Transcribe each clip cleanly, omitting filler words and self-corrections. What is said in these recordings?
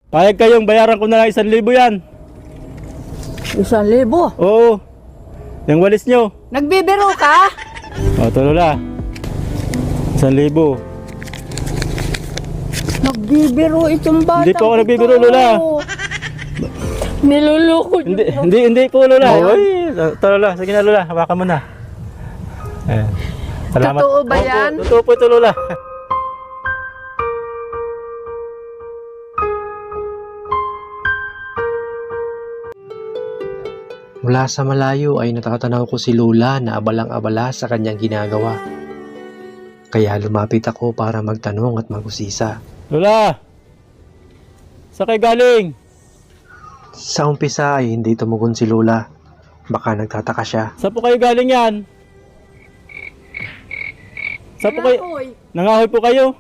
Payag kayong bayaran ko na lang 1,000 yan. 1,000? Oo. Yung walis nyo. Nagbibiro ka? O, ito Lola. 1,000. Nagbibiro itong bata. Hindi po ako nagbibiro, Lola. Niluloko Hindi po Lola. Uy, ito Lola. Sige na Lola, hawakan mo na. Ayan. Salamat. Totoo ba yan? Opo, totoo po ito Lola. Mula sa malayo ay natatanaw ko si Lola na abalang-abala sa kanyang ginagawa. Kaya lumapit ako para magtanong at mag-usisa. Lola! Saan kayo galing? Sa umpisa ay hindi tumugon si Lola. Baka nagtataka siya. Saan po kayo galing yan? Saan po kayo? Nangahoy po kayo?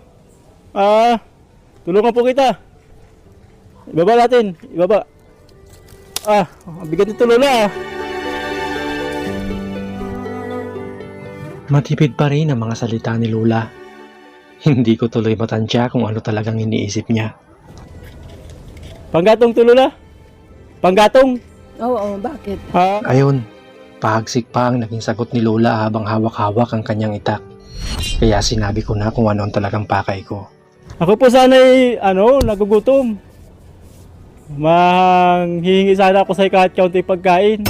Tulungan po kita. Ibaba natin. Ibaba. Ang bigat nito Lola. Matipid pa rin ang mga salita ni Lola. Hindi ko tuloy matansya kung ano talagang iniisip niya. Panggatong to Lola. Panggatong. Oo, bakit? Ayun, pahagsik pa ang naging sagot ni Lola habang hawak-hawak ang kanyang itak. Kaya sinabi ko na kung ano ang talagang pakay ko. Ako po sana'y, nagugutom. Manghihingi sana ako sa kahit kaunti pagkain.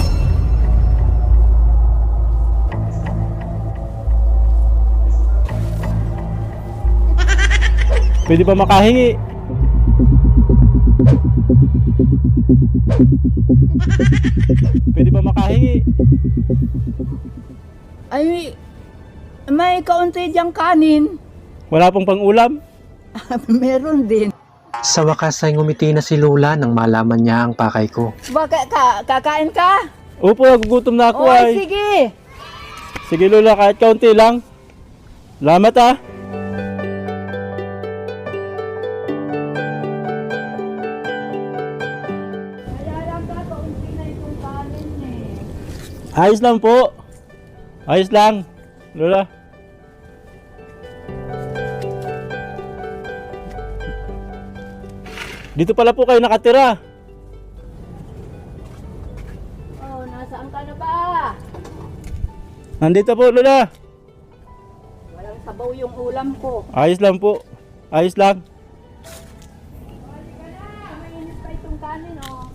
Pwede ba makahingi? Pwede ba makahingi? Ay, may kaunti diyang kanin. Wala pong pang-ulam? Meron din. Sa wakas ay ngumiti na si Lola nang malaman niya ang pakay ko. Bakit kakain ka? Opo, nagugutom na ako Ay, ay. sige. Sige Lola, kahit kaunti lang. Salamat Kaya lang ka, kaunti na itong kanin eh. Ayos lang po. Ayos lang. Lola. Dito pala po kayo nakatira. Oh, nasaan ka na ba? Nandito po Lola. Walang sabaw yung ulam ko. Ayos lang po. Ayos lang. Halika na, mainit pa itong kanin oh.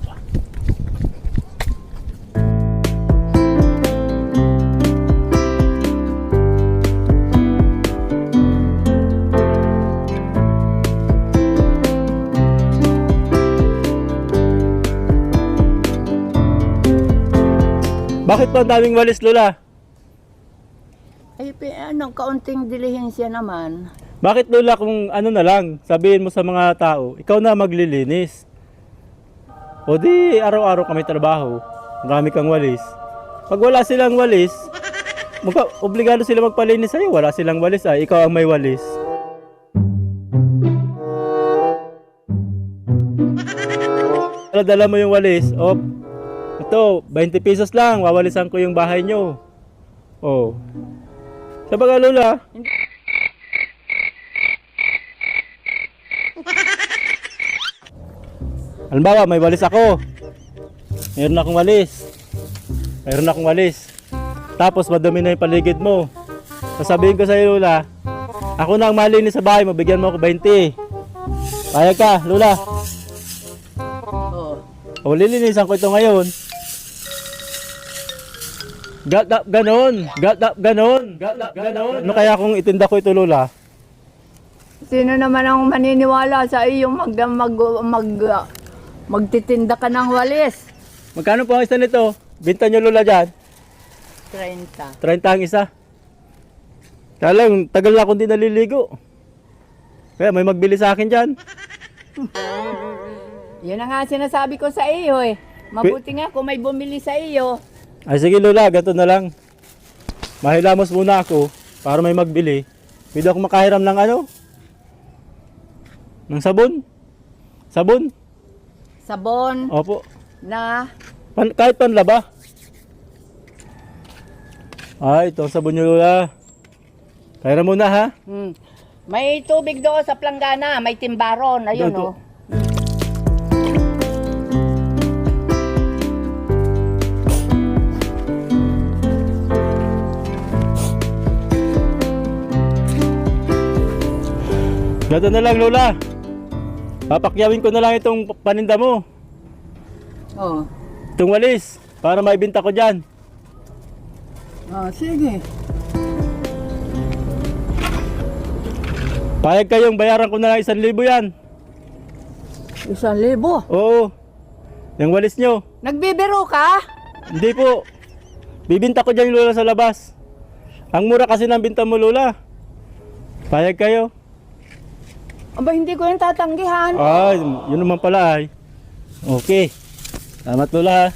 Bakit pa ang daming walis Lola? Ay, anong kaunting dilihensya naman. Bakit Lola kung ano na lang, sabihin mo sa mga tao, ikaw na maglilinis. O di araw-araw kami trabaho, marami kang walis. Pag wala silang walis, obligado sila magpalinis sa'yo. Wala silang walis ikaw ang may walis. Dala mo yung walis, ito, 20 pesos lang, wawalisan ko yung bahay nyo. Sa baga Lola. Halimbawa, may walis ako. Mayroon akong walis. Tapos madumi na yung paligid mo. Sasabihin ko sa'yo Lola, ako na ang malinis sa bahay mo, bigyan mo ako 20. Payag ka, Lola. Lilinisan ko ito ngayon. Ganon. Ano kaya kung itinda ko ito Lola? Sino naman ang maniniwala sa iyong magtitinda ka ng walis? Magkano po ang isa nito? Binta nyo Lola dyan? 30. 30 ang isa. Kaya lang, tagal na akong di naliligo. Kaya may magbili sa akin dyan. Yun na nga sinasabi ko sa iyo eh. Mabuti nga kung may bumili sa iyo. Ay sige Lola, gato na lang. Mahilamos muna ako para may magbili. Pwede ako makahiram ng ng sabon. Sabon Opo. na Kahit panlaba. Ito ang sabon nyo Lola. Kahiram muna ha. may tubig doon sa planggana, may timbaron. Ayun Ito. oh. Ganito na lang, Lola. Papakyawin ko na lang itong paninda mo. Oh. Itong walis. Para maibenta ko dyan. Sige. Payag kayong bayaran ko na lang 1,000 yan. 1,000? Oo. Yung walis nyo. Nagbibiro ka? Hindi po. Bibinta ko dyan yung Lola sa labas. Ang mura kasi ng binta mo, Lola. Payag kayo. Aba, hindi ko yung tatanggihan. Ay, yun naman pala ay. Okay. Salamat, Lola.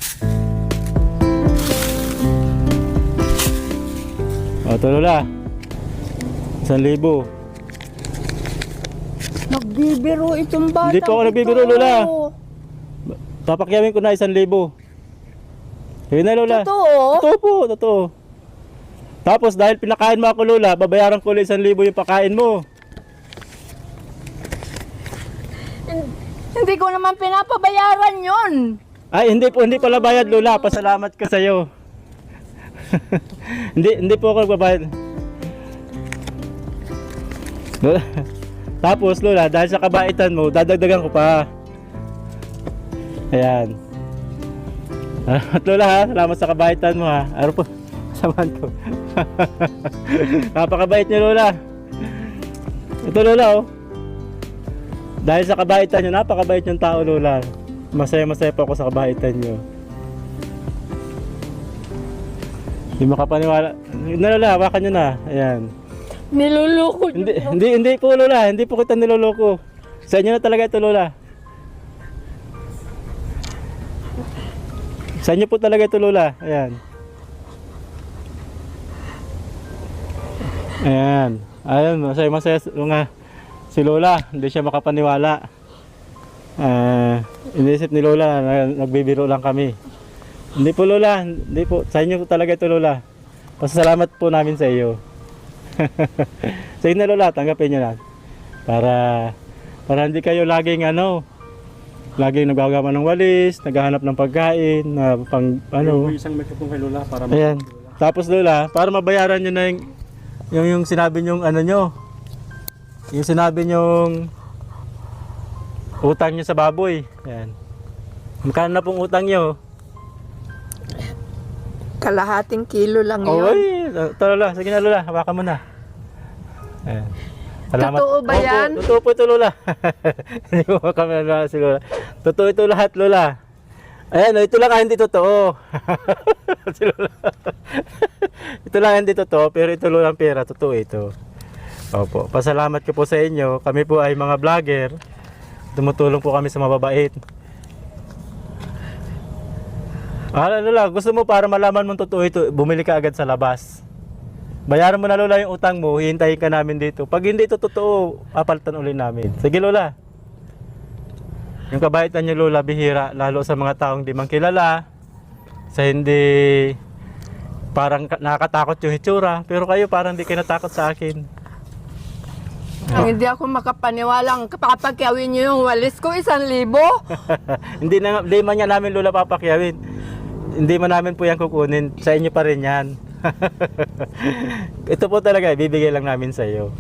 O, ito, Lola. 1,000. Nagbibiro itong bata. Hindi po ako nagbibiro, Lola. Papakyawin ko na 1,000. Sige na, Lola. Totoo? Totoo po, totoo. Tapos dahil pinakain mo ako, Lola, babayaran ko ulit 1,000 yung pakain mo. Hindi ko naman pinapabayaran yun. Ay, hindi pala bayad, Lola. Pasalamat ko sa iyo. hindi po ako nagbabayad. Lola. Tapos, Lola, dahil sa kabaitan mo, dadagdagan ko pa. Ayan. Salamat, Lola, ha. Salamat sa kabaitan mo, ha. Ano po? Samahan ko. Napakabait niyo, Lola. Ito, Lola, oh. Dahil sa kabaitan niyo, napakabait yung tao, Lola. Masaya-masaya po ako sa kabaitan niyo. Hindi makapaniwala. Yun na, Lola, hawakan niyo na. Ayan. Niluloko Hindi po, Lola. Hindi po kita niloloko. Sa inyo na talaga ito, Lola. Sa inyo po talaga ito, Lola. Ayan. Ayan. Ayan, masaya nga si Lola. Hindi siya makapaniwala. Inisip ni Lola na nagbibiro lang kami. Hindi po, Lola. Hindi po. Sa inyo po talaga ito, Lola. Pasalamat po namin sa iyo. Sige na, Lola, tanggapin nyo na. Para hindi kayo laging laging naggagawa ng walis, naghahanap ng pagkain, na pang Isang mikrofon kay Lola para Ayan. Tapos, Lola, para mabayaran nyo na yung sinabi nyong nyo. Yung sinabi nyong utang nyo sa baboy. Ayan. Magkano na pong utang nyo? Kalahating kilo lang Oy, ito, Lola. Sige na, Lola. Hawakan mo na. Ayan. Salamat. Totoo ba yan? Opo, totoo po ito, Lola. Hindi mo makamala si Lola. Totoo ito lahat, Lola. Ayan, ito lang hindi totoo. Si Lola. Ito lang hindi totoo, pero ito, Lola, ang pera. Totoo ito. Opo. Pasalamat ko po sa inyo. Kami po ay mga vlogger. Tumutulong po kami sa mababait. Lola, gusto mo para malaman mo totoo ito, bumili ka agad sa labas. Bayaran mo na, Lola, yung utang mo, hihintayin ka namin dito. Pag hindi ito totoo, papalitan ulit namin. Sige, Lola. Yung kabaitan niyo, Lola, bihira, lalo sa mga taong di man kilala, sa hindi parang nakakatakot yung hitsura, pero kayo parang di kayo natakot sa akin. Ang hindi ako makapaniwalang papakyawin niyo yung walis ko 1,000. Hindi man yan namin, Lola, papakyawin. Hindi man namin po yan kukunin. Sa inyo pa rin yan. Ito po talaga, bibigay lang namin sa iyo.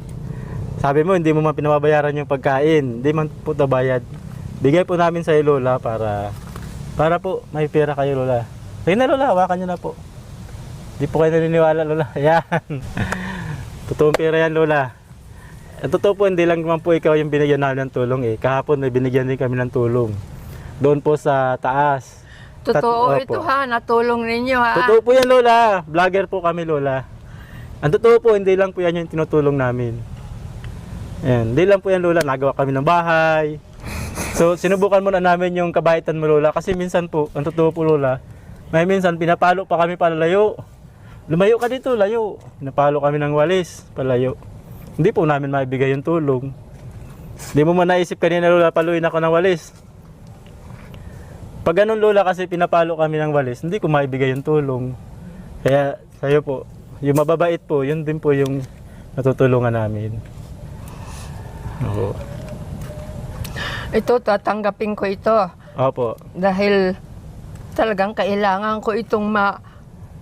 Sabi mo, hindi mo man pinababayaran yung pagkain. Hindi man po bayad. Bigay po namin sa iyo, Lola, para po may pera kayo, Lola. Sige na, Lola, hawakan nyo na po. Hindi po kayo naniniwala, Lola. Ayan. Totoong pera yan, Lola. Ang totoo po, hindi lang naman po ikaw yung binigyan namin ng tulong eh. Kahapon may binigyan din kami ng tulong. Doon po sa taas. Totoo Opo. ito ha, natulong ninyo ha. Totoo po yan, Lola. Vlogger po kami, Lola. Ang totoo po, hindi lang po yan yung tinutulong namin. Ayan, hindi lang po yan, Lola. Nagawa kami ng bahay. So, sinubukan muna namin yung kabaitan mo, Lola. Kasi minsan po, ang totoo po, Lola, may minsan pinapalo pa kami palayo. Lumayo ka dito, layo. Pinapalo kami ng walis, palayo. Hindi po namin maibigay yung tulong. Hindi mo man naisip kanina, Lola, paluin ako ng walis. Pag ganun, Lola, kasi pinapalo kami ng walis, hindi ko maibigay yung tulong. Kaya sa'yo po, yung mababait po, yun din po yung natutulungan namin. Oo. Ito, tatanggapin ko ito. Opo. Dahil talagang kailangan ko itong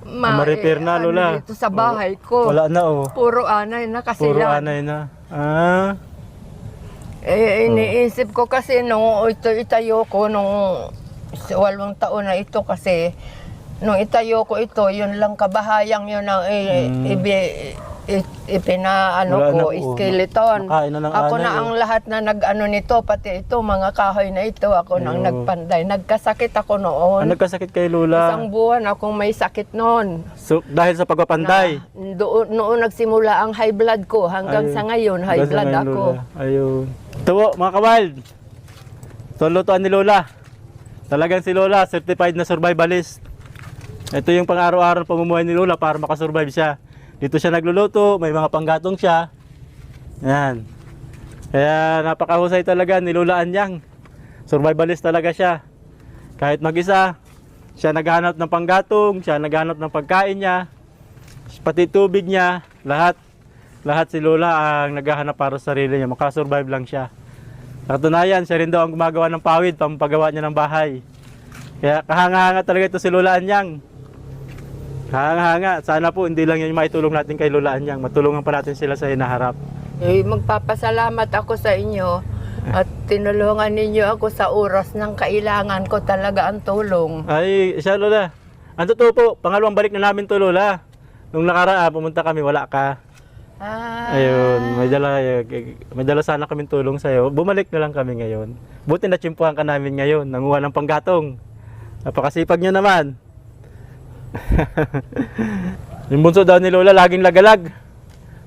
Ma-repair na, Lola. Dito sa bahay ko. Wala na, oh. Puro anay na kasi Puro yan. anay na. Iniisip ko kasi nung itayo ko nung 8 taon na ito kasi nung itayo ko ito, yun lang kabahayang yun ang ipinaano Wala ko, na po. skeleton. Nakain na ng Ako anay, na ang lahat na nag-ano nito, pati ito, mga kahoy na ito, ako nang Ayun. nagpanday. Nagkasakit ako noon. Nagkasakit kay Lola. Isang buwan akong may sakit noon. So, dahil sa pagpapanday. Noon nagsimula ang high blood ko, hanggang Ayun. sa ngayon, high Hanggang sa blood ngayon, ako. Lola. Ayun. Ito po, mga kawild. Ito ang lutuan ni Lola. Talagang si Lola, certified na survivalist. Ito yung pang-araw-araw pamumuhay ni Lola para makasurvive siya. Dito siya nagluluto, may mga panggatong siya. Yan. Kaya napakahusay talaga ni Lola Anyang. Survivalist talaga siya. Kahit mag-isa, siya naghanap ng panggatong, siya naghanap ng pagkain niya, pati tubig niya, lahat. Lahat si Lola ang naghahanap para sa sarili niya, makasurvive lang siya. Katunayan, siya rin daw ang gumagawa ng pawid, pampagawa niya ng bahay. Kaya kahanga-hanga talaga ito si Lola Anyang. Kahanga-hanga. Sana po hindi lang yan maitulong natin kay Lola Anyang. Matulungan pa natin sila sa hinaharap. Magpapasalamat ako sa inyo at tinulungan ninyo ako sa oras ng kailangan ko talaga ang tulong. Ay, siya Lola. Ang totoo po, pangalawang balik na namin to Lola. Nung nakaraan, pumunta kami, wala ka. Ayun, may dala sana kaming tulong sa'yo. Bumalik na lang kami ngayon. Buti na tsimpuhan ka namin ngayon. Nanguha ng panggatong. Napakasipag nyo naman. Yung bunso daw ni Lola, laging lagalag.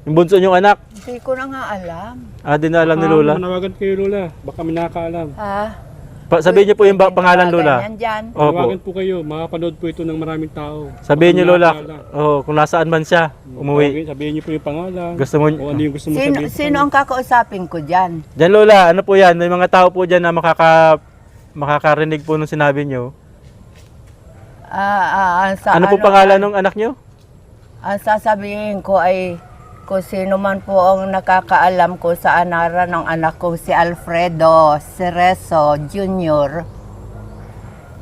Yung bunso niyong anak. Hindi ko na nga alam. Di na alam ni Lola. Manawagan kayo, Lola. Baka may nakakaalam. Sabihin niyo po yung pangalan Lola. Opo. Manawagan po kayo. Makapanood po ito ng maraming tao. Sabihin niyo Baka may Lola, nakakaalam. kung nasaan man siya, umuwi. Sabihin niyo po yung pangalan. Gusto mo, O ano yung gusto mo sabihin. Sino ang kakausapin ko dyan? Diyan Lola, ano po yan? May mga tao po dyan na makakarinig po nung sinabi niyo. Ano po pangalan ng anak niyo? Ang sasabihin ko ay kung sino man po ang nakakaalam ko sa anara ng anak ko si Alfredo Cerezo Jr.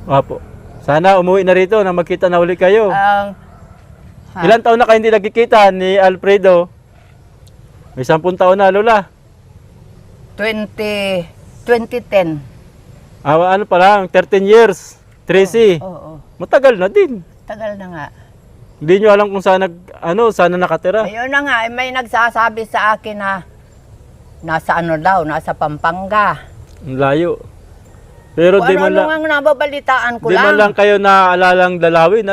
Opo. Sana umuwi na rito na magkita na ulit kayo. Ilan taon na kayo hindi nagkikita ni Alfredo? May 10 taon na Lola. 2010. Ano pa lang, 13 years. Tracy. Oo. Matagal na din. Tagal na nga. Hindi nyo alam kung saan sana nakatira. Ayun na nga, may nagsasabi sa akin na nasa nasa Pampanga. Ang layo. Pero Kung di man lang, ang nababalitaan ko di man lang kayo naalalang dalawin,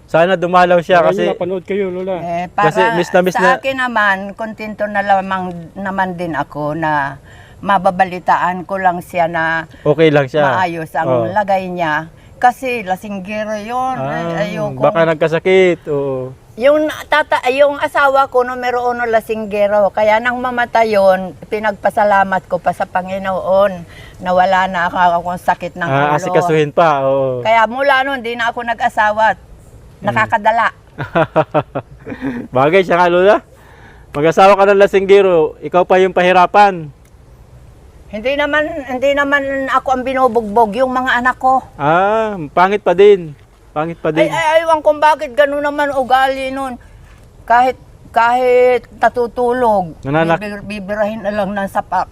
Sana dumalaw siya Kasi kasi mapanood kayo, Lola. Para Kasi miss na miss sa na- akin naman, kontento na lamang naman din ako na mababalitaan ko lang siya na okay lang siya. maayos ang lagay niya. Kasi lasinggero yun. Ayoko. Baka nagkasakit. Oo. Yung asawa ko, numero 1 lasinggero. Kaya nang mamatay yun, pinagpasalamat ko pa sa Panginoon na wala na akong sakit ng ulo. Asikasuhin pa. Oo. Kaya mula noon, di na ako nag-asawa. Nakakadala. Bagay siya nga, Lola. Mag-asawa ka ng lasinggero, ikaw pa yung pahirapan. Hindi naman ako ang binubugbog, yung mga anak ko. Pangit pa din. Pangit pa din. Ay, aywan kung bakit gano'n naman ugali nun. Kahit natutulog, bibirahin na lang ng sapak.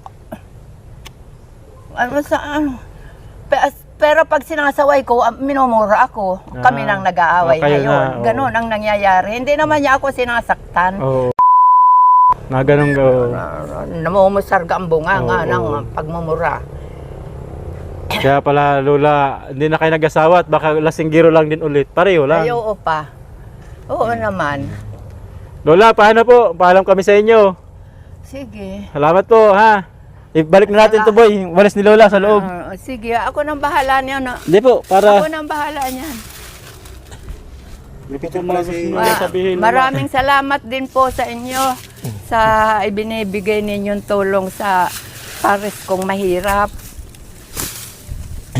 Pero pag sinasaway ko, minumura ako. Kami nang nag-aaway kayo ngayon. na, oo. Ganon ang nangyayari. Hindi naman niya ako sinasaktan. Oo. Na ganun Namumusarga ang bunganga Oo. ng pagmumura. Kaya pala, Lola, hindi na kayo nag-asawa at baka lasinggero lang din ulit. Pareho lang. Ayaw pa. Oo naman. Lola, paano po? Paalam kami sa inyo. Sige. Salamat po, ha? Ibalik na natin to boy. Walis ni Lola sa loob. Sige, ako nang bahala niya. No? Hindi po, Ako para... nang bahala niyan. Ito mga gusto mo sabihin, Lola. Maraming salamat din po sa inyo sa ibinibigay ninyong tulong sa pares kong mahirap.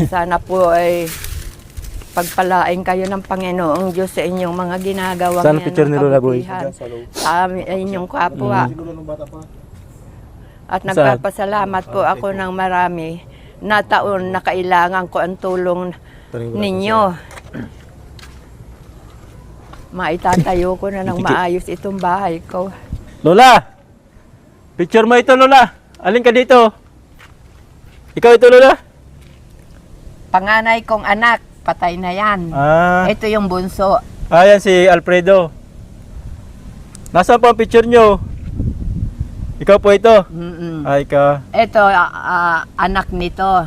Sana po ay pagpalain kayo ng Panginoong Diyos sa inyong mga ginagawang Saan ang picture ni Lola, boy? kabutihan sa inyong kapwa. At nagpapasalamat po ako ng marami na taon na kailangan ko ang tulong ninyo. Maitatayo ko na ng maayos itong bahay ko. Lola! Picture mo ito, Lola. Alin ka dito? Ikaw ito, Lola? Panganay kong anak, patay na yan. Ah, Ito yung bunso. ayan si Alfredo. Nasaan po ang picture nyo? Ikaw po ito? Mm-mm. Ay ka. Ito, anak nito.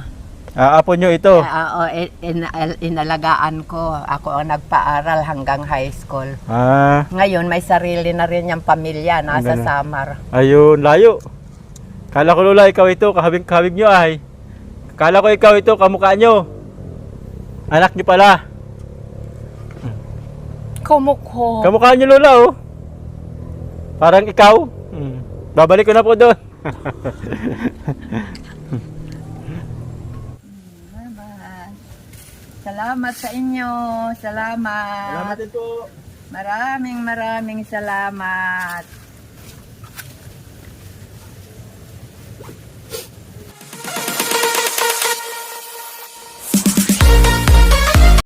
Apo nyo ito? Inalagaan ko. Ako ang nagpaaral hanggang high school. Ah, Ngayon, may sarili na rin yung pamilya. Nasa Ganun. Samar. ayun, layo. Kala ko, Lola, ikaw ito, kahabig nyo ay. Kala ko ikaw ito, kamukha nyo. Anak nyo pala. Kumukho. Kamukha nyo, Lola, oh. Parang ikaw. Babalik ko na po doon. Salamat sa inyo. Salamat. din po. Maraming salamat.